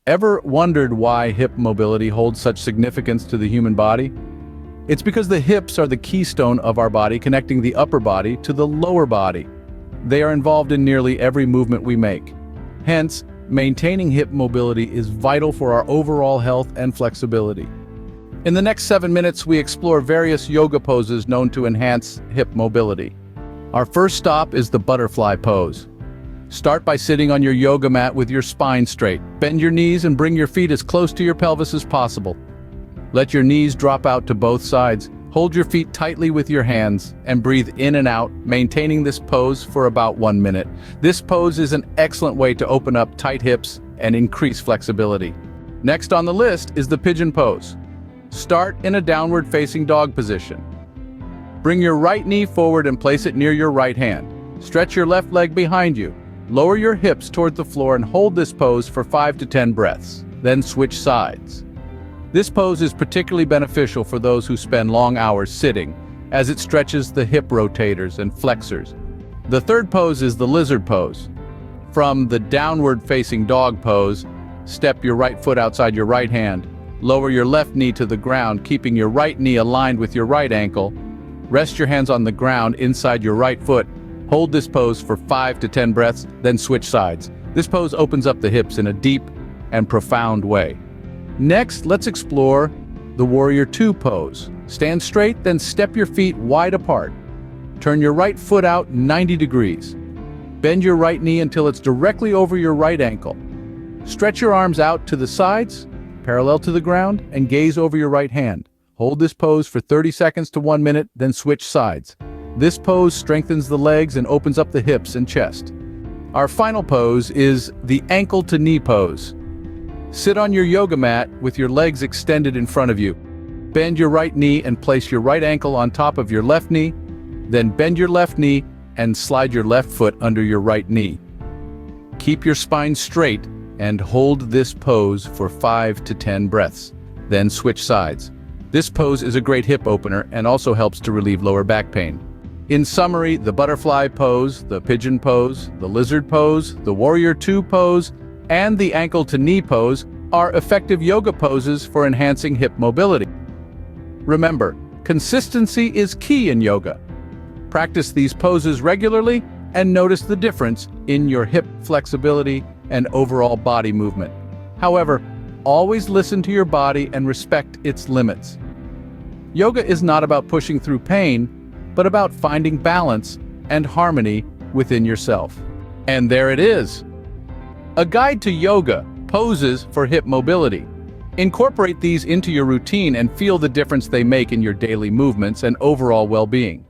Ever wondered why hip mobility holds such significance to the human body? It's because the hips are the keystone of our body, connecting the upper body to the lower body. They are involved in nearly every movement we make. Hence, maintaining hip mobility is vital for our overall health and flexibility. In the next 7 minutes, we explore various yoga poses known to enhance hip mobility. Our first stop is the butterfly pose. Start by sitting on your yoga mat with your spine straight. Bend your knees and bring your feet as close to your pelvis as possible. Let your knees drop out to both sides. Hold your feet tightly with your hands and breathe in and out, maintaining this pose for about 1 minute. This pose is an excellent way to open up tight hips and increase flexibility. Next on the list is the pigeon pose. Start in a downward facing dog position. Bring your right knee forward and place it near your right hand. Stretch your left leg behind you. Lower your hips toward the floor and hold this pose for 5 to 10 breaths. Then switch sides. This pose is particularly beneficial for those who spend long hours sitting, as it stretches the hip rotators and flexors. The third pose is the lizard pose. From the downward-facing dog pose, step your right foot outside your right hand. Lower your left knee to the ground, keeping your right knee aligned with your right ankle. Rest your hands on the ground inside your right foot. Hold this pose for 5 to 10 breaths, then switch sides. This pose opens up the hips in a deep and profound way. Next, let's explore the Warrior Two pose. Stand straight, then step your feet wide apart. Turn your right foot out 90 degrees. Bend your right knee until it's directly over your right ankle. Stretch your arms out to the sides, parallel to the ground, and gaze over your right hand. Hold this pose for 30 seconds to 1 minute, then switch sides. This pose strengthens the legs and opens up the hips and chest. Our final pose is the ankle to knee pose. Sit on your yoga mat with your legs extended in front of you. Bend your right knee and place your right ankle on top of your left knee. Then bend your left knee and slide your left foot under your right knee. Keep your spine straight and hold this pose for 5 to 10 breaths. Then switch sides. This pose is a great hip opener and also helps to relieve lower back pain. In summary, the butterfly pose, the pigeon pose, the lizard pose, the Warrior Two pose, and the ankle to knee pose are effective yoga poses for enhancing hip mobility. Remember, consistency is key in yoga. Practice these poses regularly and notice the difference in your hip flexibility and overall body movement. However, always listen to your body and respect its limits. Yoga is not about pushing through pain, but about finding balance and harmony within yourself. And there it is, a guide to yoga poses for hip mobility. Incorporate these into your routine and feel the difference they make in your daily movements and overall well-being.